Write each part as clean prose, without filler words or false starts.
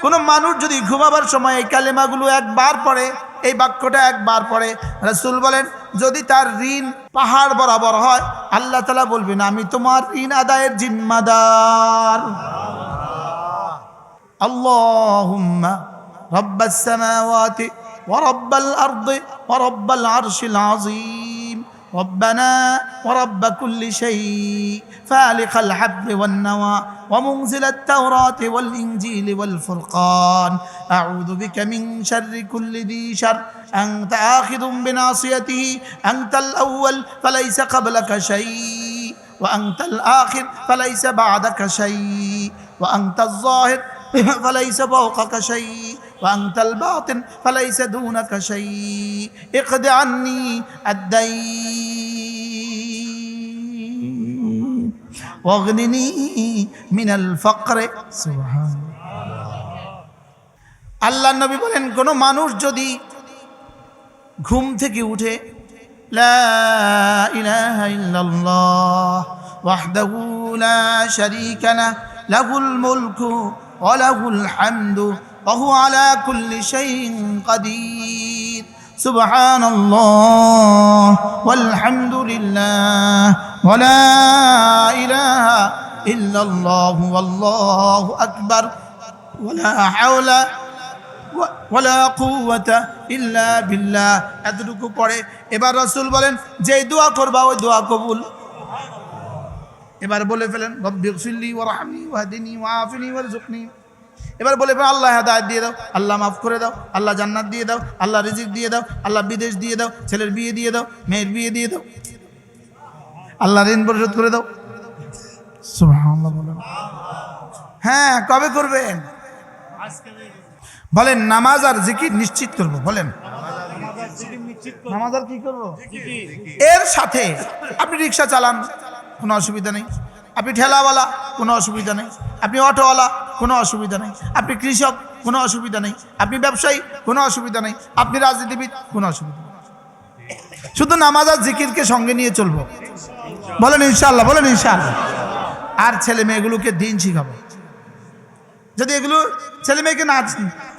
কোন মানুষ যদি ঘুমাবার সময় এই কালেমাগুলো একবার পড়ে, এই বাক্যটা একবার পড়ে, রাসূল বলেন যদি তার ঋণ পাহাড় বরাবর হয়, আল্লাহ তাআলা বলবেন আমি তোমার ঋণ আদায়ের জিম্মাদার। আল্লাহুম্মা রাব্বাস সামাওয়াতি ওয়া রাব্বাল আরদি ওয়া রাব্বাল আরশিল আযীম ربنا ورب كل شيء فالق الحب والنوى ومنزل التوراة والإنجيل والفرقان أعوذ بك من شر كل ذي شر أنت آخذ بناصيته أنت الأول فليس قبلك شيء وأنت الآخر فليس بعدك شيء وأنت الظاهر فليس فوقك شيء وأنت الباطن فليس دونك شيء اقض عني الدين واغنني من الفقر سبحان আল্লাহ নবী বলেন কোন মানুষ যদি ঘুম থেকে উঠে লা ইলাহা ইল্লাল্লাহ ওয়াহদাহু লা শারীকা লাহু লাহুল মুলকু ওয়া লাহুল হামদু وهو على كل شيء قدير سبحان الله والحمد لله ولا إله إلا الله والله أكبر ولا حول ولا قوة إلا بالله এতটুকু পড়ে এবার রাসূল বলেন যে দোয়া করবা ওই দোয়া কবুল। এবার বলে ফেলেন রব্বিগফিরলি ওয়ারহামনি ওয়াহদিনি ওয়াআফিনি ওয়ারযুকনি। এবার বলে আল্লাহ হেদায়েত দিয়ে দাও, আল্লাহ মাফ করে দাও, আল্লাহ জান্নাত দিয়ে দাও, আল্লাহ রিজিক দিয়ে দাও, আল্লাহ বিদেশ দিয়ে দাও, ছেলের বিয়ে দিয়ে দাও, মেয়ের বিয়ে দিয়ে দাও, আল্লাহ ঋণ পরিশোধ করে দাও। সুবহানাল্লাহ বলেন। হ্যাঁ কবে করবেন বলেন? নামাজ আর জিকির নিশ্চিত করব। বলেন নামাজ আর কি করব? এর সাথে আপনি রিক্সা চালান কোনো অসুবিধা নেই, আপনি ঠেলাওয়ালা কোনো অসুবিধা নেই, আপনি অটোওয়ালা কোনো অসুবিধা নেই, আপনি কৃষক কোনো অসুবিধা নেই, আপনি ব্যবসায়ী কোনো অসুবিধা নেই, আপনি রাজনীতিবিদ কোনো অসুবিধা নেই। শুধু নামাজ আর জিকিরকে সঙ্গে নিয়ে চলবো। বলেন ইনশাআল্লাহ, বলেন ইনশাআল্লাহ। আর ছেলে মেয়েগুলোকে দিন শিখাবো। যদি এগুলো ছেলে মেয়েকে না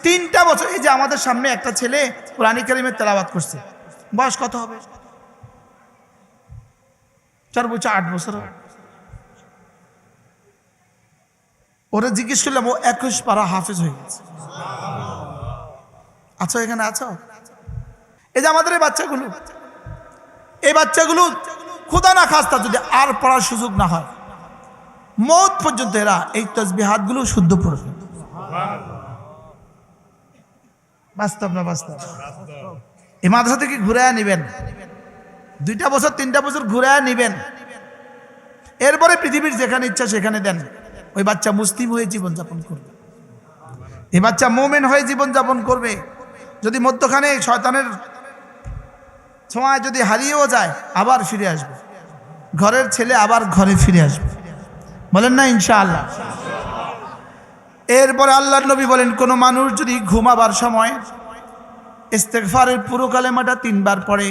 3টা বছর, এই যে আমাদের সামনে একটা ছেলে কোরআন কারীমের তেলাওয়াত করছে, বয়স কত হবে? সর্বোচ্চ 8 বছর হবে। ওরা জিজ্ঞেস করলাম, ও 21 পারা হাফেজ হয়ে গেছে। আচ্ছা এখানে আছো? এই যে আমাদের এই বাচ্চাগুলো খোদা না খাস্তা যদি আর পড়ার সুযোগ না হয়, মওত পর্যন্ত এরা এই তাসবিহাতগুলো শুদ্ধ পড়বে। বাস্তব না বাস্তব? এই মাদ্রাসা থেকে ঘুরে নিবেন, 2টা বছর 3টা বছর ঘুরে নিবেন, এরপরে পৃথিবীর যেখানে ইচ্ছা সেখানে দেন। ওই বাচ্চা মুসলিম হয়ে জীবনযাপন করবে, এই বাচ্চা মুমিন হয়ে জীবনযাপন করবে। যদি মধ্যখানে শয়তানের ছোঁয়ায় যদি হারিয়েও যায়, আবার ফিরে আসবে, ঘরের ছেলে আবার ঘরে ফিরে আসবে। বলেন না ইনশাআল্লাহ? এরপরে আল্লাহর নবী বলেন কোন মানুষ যদি ঘুমাবার সময় ইস্তেগফারের পুরো কালেমাটা 3 বার পড়ে,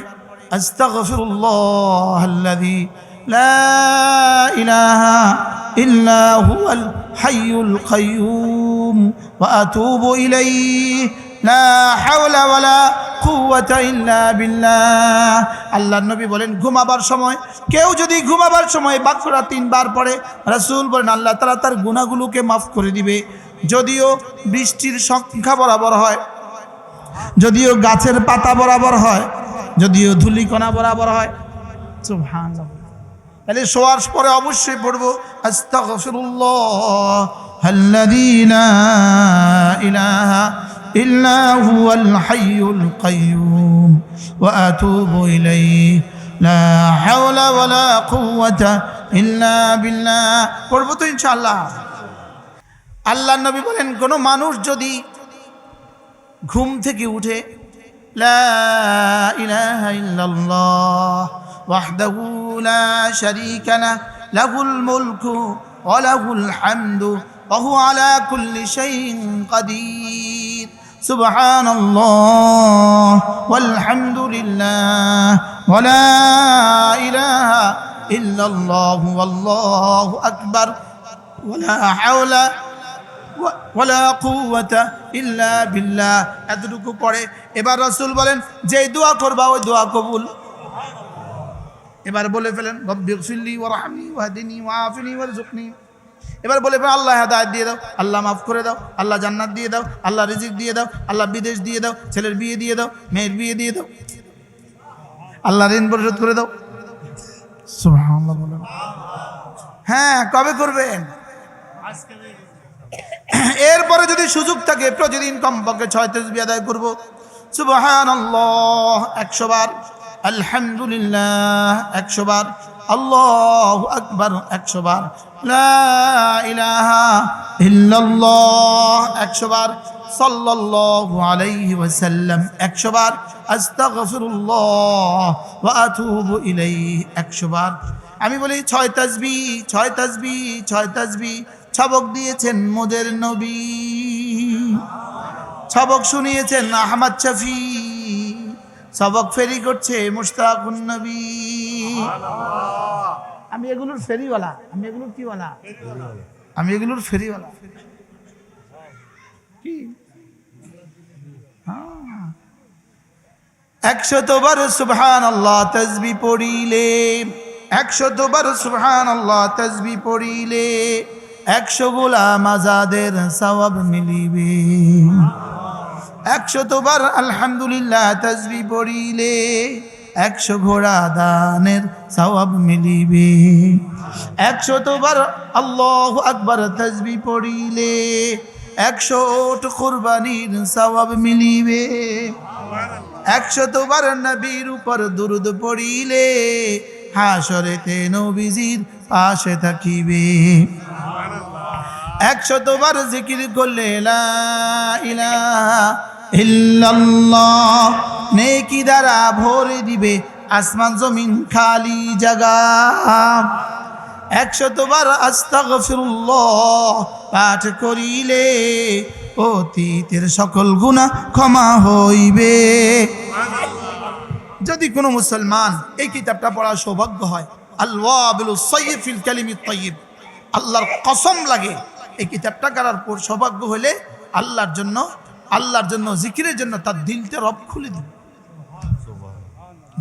আস্তাগফিরুল্লাহাল্লাযী লা ইলাহা ইল্লা হুয়াল হাইয়ুল কাইয়্যুম ওয়া আতুবু ইলাইহি লা হাওলা ওয়ালা কুওয়াতা ইল্লা বিল্লাহ। আল্লাহর নবী বলেন ঘুমাবার সময় কেউ যদি ঘুমাবার সময় বাক্যটা 3 বার পড়ে, রাসূল বলেন আল্লাহ তাআলা তার গুনাহগুলোকে মাফ করে দিবে। যদিও বৃষ্টির সংখ্যা বরাবর হয়, যদিও গাছের পাতা বরাবর হয়, যদিও ধূলিকণা বরাবর হয়। সুবহানাল্লাহ। তাহলে শোয়ার পরে অবশ্যই পড়বো আস্তাগফিরুল্লাহাল্লাযী লা ইলাহা ইল্লা হুয়াল হাইয়ুল কাইয়্যুম ওয়া আতুবু ইলাইহি লা হাওলা ওয়ালা কুওয়াতা ইল্লা বিল্লাহ। পড়বো তো ইনশাআল্লাহ। আল্লাহর নবী বলেন কোন মানুষ যদি ঘুম থেকে উঠে লা ইলাহা ইল্লাল্লাহ ওয়াহদাহু লা শারীকা লাহু লাহুল মুলকু ওয়া লাহুল হামদু ওয়া হুয়া আলা কুল্লি শাইইন কাদির সুবহানাল্লাহ ওয়াল হামদুলিল্লাহ ওয়া লা ইলাহা ইল্লাল্লাহু ওয়াল্লাহু আকবার ওয়া লা হাওলা ওয়ালা কুওয়াতা ইল্লা বিল্লাহ, এতটুকু পড়ে এবার রাসূল বলেন যেই দোয়া করবা ওই দোয়া কবুল। এবার বলে ফেলেন রব্বিগফিরলি ওয়ারহামনি ওয়াহদিনি ওয়াআফিনি ওয়ারযুকনি। এবার বলে ফেলেন আল্লাহ হেদায়েত দিয়ে দাও, আল্লাহ মাফ করে দাও, আল্লাহ জান্নাত দিয়ে দাও, আল্লাহ রিজিক দিয়ে দাও, আল্লাহ বিদেশ দিয়ে দাও, ছেলের বিয়ে দিয়ে দাও, মেয়ের বিয়ে দিয়ে দাও, আল্লাহ ঋণ পরিশোধ করে দাও। সুবহানাল্লাহ বলেন। হ্যাঁ, কবে করবেন? এরপরে যদি সুযোগ থাকে প্রতিদিন কমপক্ষে 6 তাসবিহ আদায় করব। সুবহানাল্লাহ 100 বার, আলহামদুলিল্লাহ 100 বার, আল্লাহু আকবার 100 বার, লা ইলাহা ইল্লাল্লাহ 100 বার, সাল্লাল্লাহু আলাইহি ওয়াসাল্লাম 100 বার, আস্তাগফিরুল্লাহ ওয়া আতুবু ইলাইহি 100 বার। আমি বলি 6 তাসবিহ 6 তাসবিহ 6 তাসবিহ। সবক দিয়েছেন মোদের নবী, সবক শুনিয়েছেন আহমদ শফি, সবক ফেরি করছে মুশতাকুন নবী। আমি এগুলোর ফেরিওয়ালা, আমি এগুলোর কিওয়ালা? আমি এগুলোর ফেরিওয়ালা। কি 100 বার সুবহানাল্লাহ তাসবিহ পড়িলে, 100 বার সুবহানাল্লাহ তাসবিহ পড়িলে 100 গোলাম আজাদের সওয়াব মিলিবে। 100 বার আলহামদুলিল্লাহ তাসবিহ পড়িলে 100 ঘোড়া দানের সওয়াব মিলিবে। 100 বার আল্লাহু আকবার তাসবিহ পড়িলে 100 ওট কুরবানির সওয়াব মিলিবে। 100 বার নবীর উপর দুরূদ পড়িলে হাসরেতে নবীজির পাশে থাকিবে। 100 বার জিকির করলে লা ইলাহা ইল্লাল্লাহ নেকি দ্বারা ভরে দিবে আসমান জমিন খালি জায়গা। 100 বার আস্তাগফিরুল্লাহ পাঠ করিলে অতীতের সকল গুনাহ ক্ষমা হইবে। যদি কোনো মুসলমান এই কিতাবটা পড়ার সৌভাগ্য হয়, আল ওয়াবিলুস সাইয়্যিব ফিল কালিমিত তাইয়্যিব, আল্লাহর কসম লাগে এই কিতাবটা করার পর সৌভাগ্য হলে আল্লাহর জন্য জিকিরের জন্য তার দিলটা রব খুলে দিবে।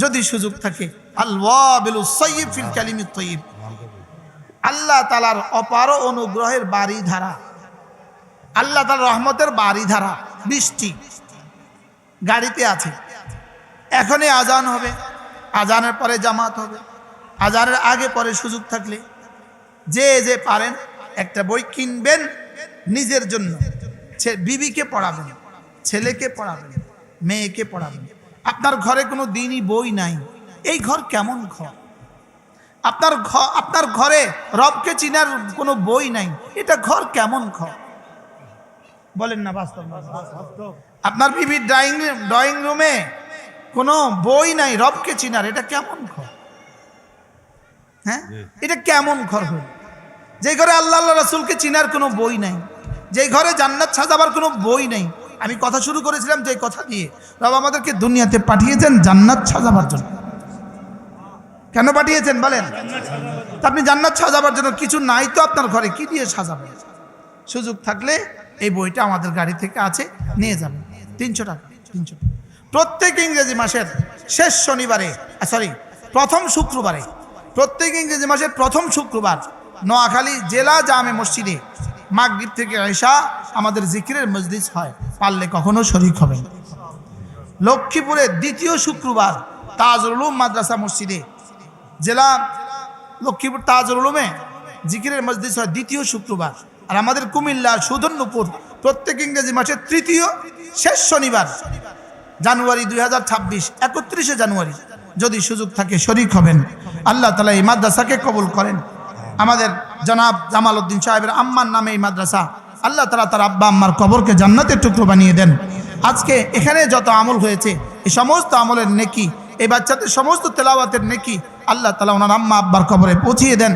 যদি সুযোগ থাকে আল ওয়াবিলুস সাইয়্যিব ফিল কালিমিত তাইয়্যিব, আল্লাহ তাআলার অপার অনুগ্রহের বাড়ি ধারা, আল্লাহ তাআলার রহমতের বাড়ি ধারা, বৃষ্টি গাড়িতে আছে। এখনই আজান হবে, আজানের পরে জামাত হবে, আজানের আগে পরে সুযোগ থাকলে যে পারেন একটা বই কিনবেন নিজের জন্য, বিবিকে পড়াবেন, ছেলেকে পড়াবেন, মেয়েকে পড়াবেন। আপনার ঘরে কোনো দিনই বই নাই, এই ঘর কেমন ঘর? আপনার ঘরে রবকে চিনার কোনো বই নাই, এটা ঘর কেমন ঘর? বলেন না বাস্তব। আপনার বিবির ড্রয়িং রুমে কোনো বই নাই রবকে চিনার, এটা কেমন ঘর? হ্যাঁ, এটা কেমন ঘর হল? যে ঘরে আল্লাহ রাসূলকে চিনার কোনো বই নাই, যে ঘরে জান্নাত সাজাবার কোনো বই নাই। আমি কথা শুরু করেছিলাম যে কথা দিয়ে, রব আমাদেরকে দুনিয়াতে পাঠিয়েছেন জান্নাত সাজাবার জন্য। কেন পাঠিয়েছেন বলেন? আপনি জান্নাত সাজাবার জন্য, কিছু নাই তো আপনার ঘরে, কি দিয়ে সাজাবেন? সুযোগ থাকলে এই বইটা আমাদের গাড়ি থেকে আছে, নিয়ে যাবেন। 300 টাকা, 300 টাকা। প্রত্যেক ইংরেজি মাসের শেষ শনিবারে, প্রথম শুক্রবারে, প্রত্যেক ইংরেজি মাসের প্রথম শুক্রবার নোয়াখালী জেলা জামে মসজিদে মাগরিব থেকে ইশা আমাদের জিকিরের মজলিস হয়। পারলে কখনো শরীক হবেন। লক্ষ্মীপুরের দ্বিতীয় শুক্রবার তাজুল উলুম মাদ্রাসা মসজিদে, জেলা লক্ষ্মীপুর তাজুল উলুমে জিকিরের মজলিস হয় দ্বিতীয় শুক্রবার। আর আমাদের কুমিল্লা সুধন্যপুর প্রত্যেক ইংরেজি মাসের তৃতীয় শেষ শনিবার জানুয়ারি 2026, 31শে জানুয়ারি যদি সুযোগ থাকে শরীক হবেন। আল্লাহ তাআলা এই মাদ্রাসাকে কবুল করেন। আমাদের জনাব জামাল উদ্দিন সাহেবের আম্মার নামে এই মাদ্রাসা, আল্লাহ তাআলা তার আব্বা আম্মার কবরকে জান্নাতের টুকরো বানিয়ে দেন। আজকে এখানে যত আমল হয়েছে এই সমস্ত আমলের নেকি, এই বাচ্চাদের সমস্ত তেলাওয়াতের নেকি আল্লাহ তাআলা ওনার আম্মা আব্বার কবরে পৌঁছিয়ে দেন।